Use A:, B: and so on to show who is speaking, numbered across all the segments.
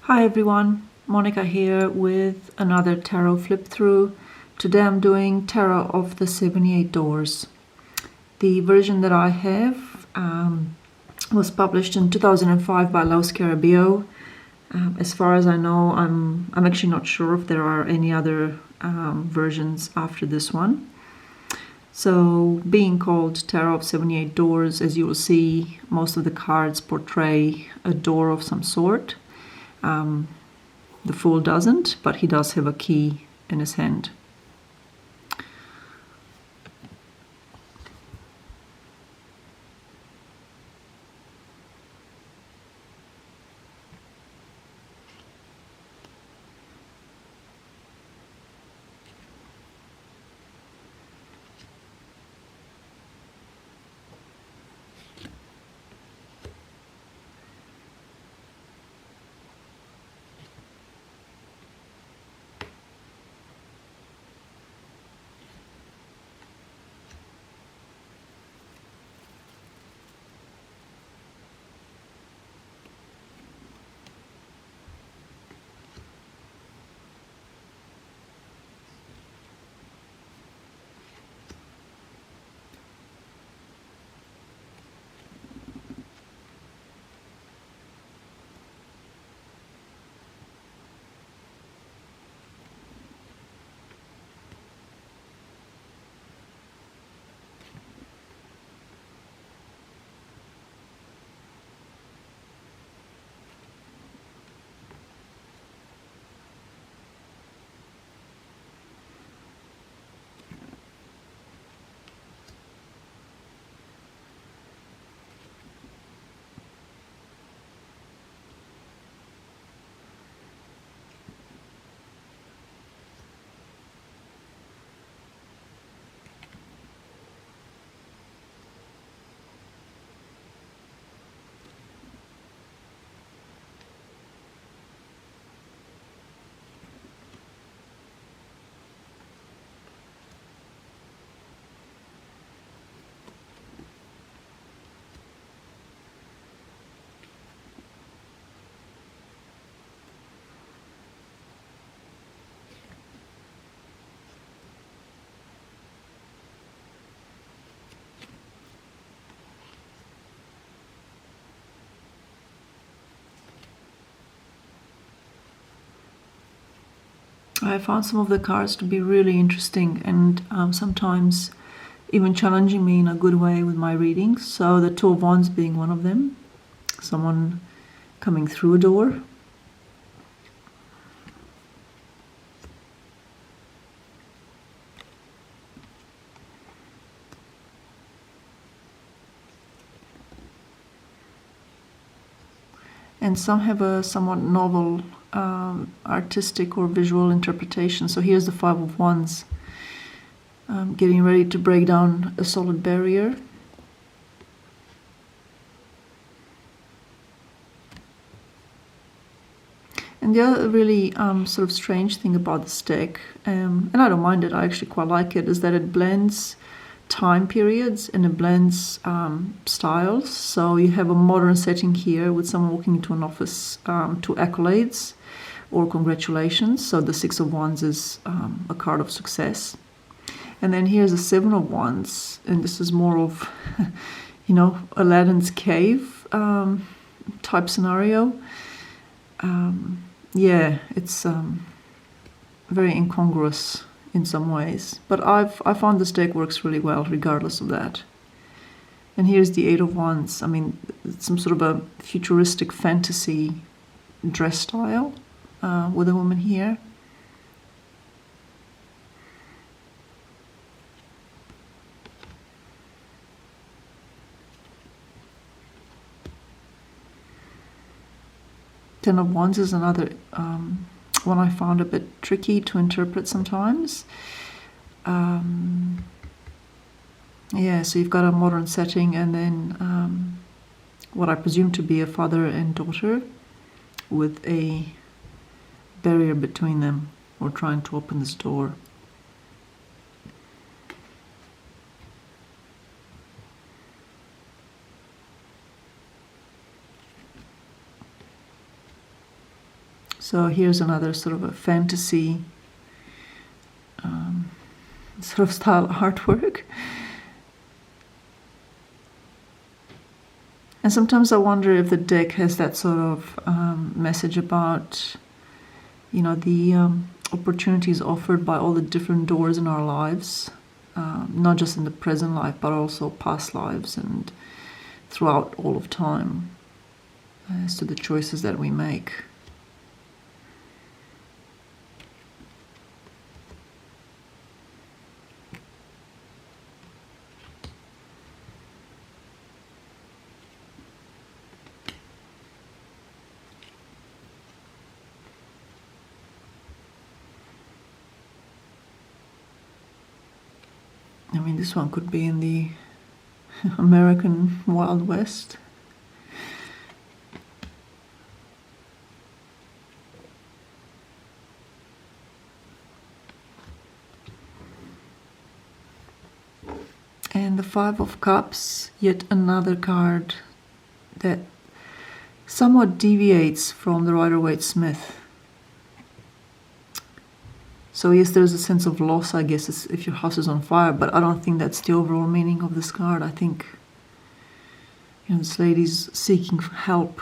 A: Hi everyone, Monica here with another tarot flip through. Today I'm doing Tarot of the 78 Doors. The version that I have was published in 2005 by Lo Scarabeo. As far as I know, I'm actually not sure if there are any other versions after this one. So, being called Tarot of 78 Doors, as you will see, most of the cards portray a door of some sort. The Fool doesn't, but he does have a key in his hand. I found some of the cards to be really interesting and sometimes even challenging me in a good way with my readings. So the Two of Wands being one of them, someone coming through a door. And some have a somewhat novel artistic or visual interpretation. So here's the Five of Wands, getting ready to break down a solid barrier. And the other really sort of strange thing about this deck, and I don't mind it, I actually quite like it, is that it blends time periods and it blends styles. So you have a modern setting here with someone walking into an office to accolades or congratulations. So the Six of Wands is a card of success. And then here's the Seven of Wands, and this is more of, Aladdin's cave type scenario. Yeah, it's very incongruous in some ways, but I found this deck works really well regardless of that. And here's the Eight of Wands. I mean, it's some sort of a futuristic fantasy dress style with a woman here. Ten of Wands is another one I found a bit tricky to interpret sometimes. Yeah, so you've got a modern setting and then what I presume to be a father and daughter with a barrier between them, or trying to open this door. So here's another sort of a fantasy sort of style artwork. And sometimes I wonder if the deck has that sort of message about, you know, the opportunities offered by all the different doors in our lives, not just in the present life, but also past lives and throughout all of time, as to the choices that we make. I mean, this one could be in the American Wild West. And the Five of Cups, yet another card that somewhat deviates from the Rider-Waite-Smith. So yes, there's a sense of loss, I guess, if your house is on fire, but I don't think that's the overall meaning of this card. I think, you know, this lady's seeking help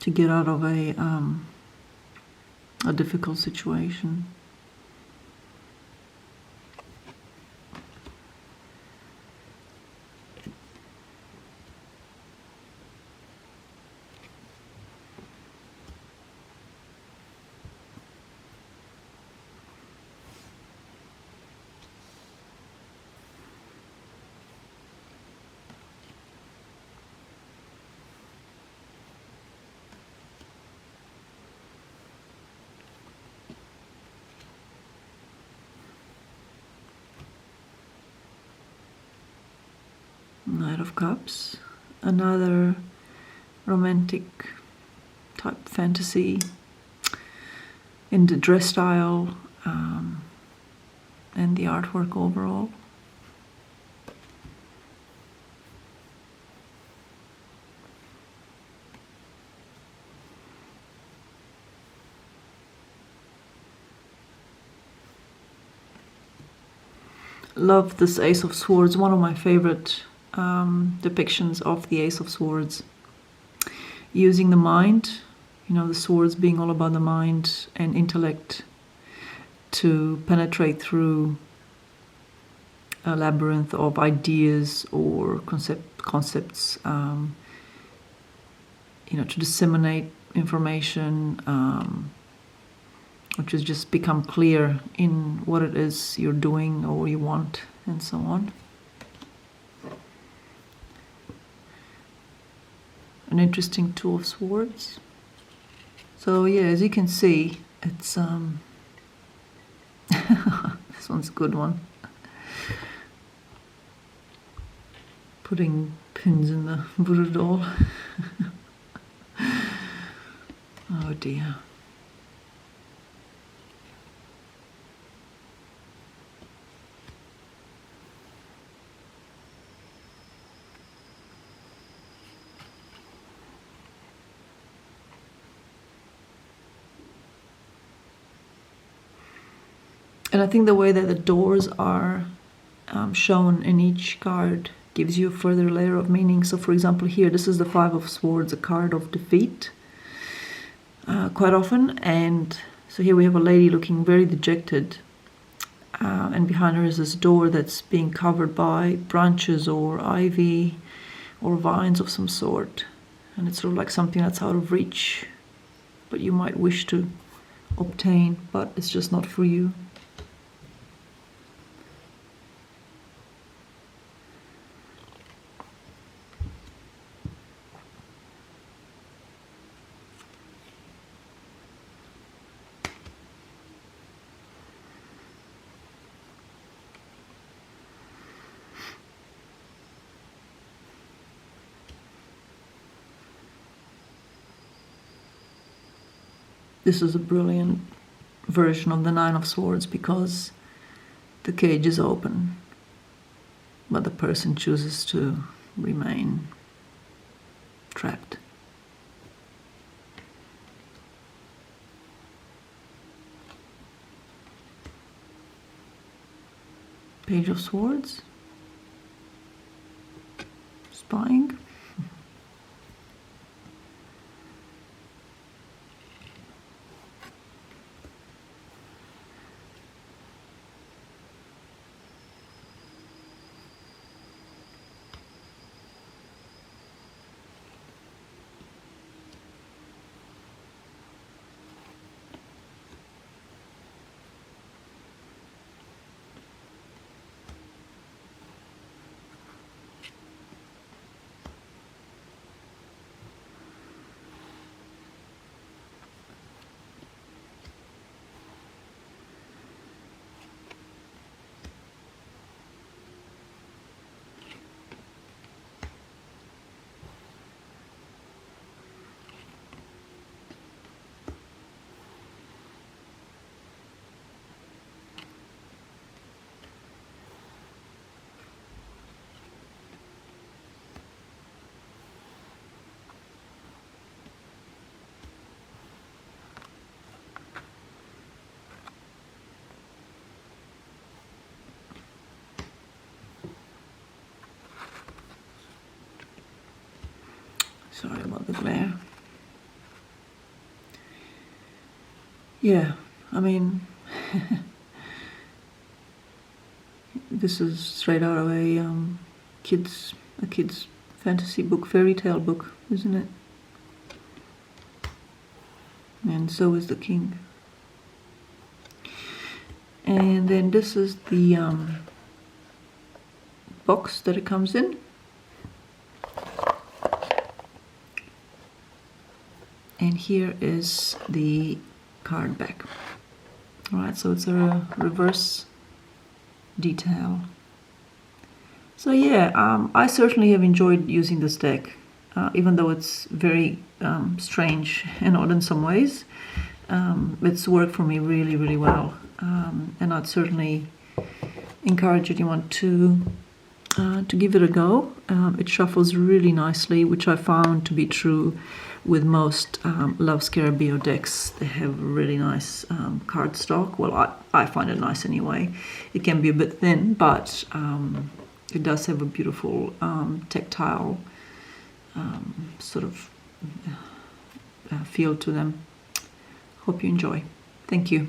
A: to get out of a difficult situation. Knight of Cups, another romantic type fantasy in the dress style and the artwork overall. Love this Ace of Swords, one of my favorite depictions of the Ace of Swords, using the mind, you know, the swords being all about the mind and intellect to penetrate through a labyrinth of ideas or concepts, you know, to disseminate information, or to just become clear in what it is you're doing or you want, and so on. An interesting Two of Swords. So yeah, as you can see, it's this one's a good one. Putting pins in the Buddha doll. Oh dear. And I think the way that the doors are shown in each card gives you a further layer of meaning. So for example here, this is the Five of Swords, a card of defeat quite often. And so here we have a lady looking very dejected, and behind her is this door that's being covered by branches or ivy or vines of some sort. And it's sort of like something that's out of reach, but you might wish to obtain, but it's just not for you. This is a brilliant version of the Nine of Swords because the cage is open, but the person chooses to remain trapped. Page of Swords, Spying, sorry about the glare. Yeah, I mean, this is straight out of a kid's fantasy book, fairy tale book, isn't it? And so is the king. And then this is the box that it comes in. And here is the card back. Alright, so it's a reverse detail. So yeah, I certainly have enjoyed using this deck, even though it's very strange and odd in some ways. It's worked for me really, really well. And I'd certainly encourage anyone to give it a go. It shuffles really nicely, which I found to be true with most Lo Scarabeo decks. They have really nice card stock. Well, I find it nice anyway. It can be a bit thin, but it does have a beautiful tactile sort of feel to them. Hope you enjoy. Thank you.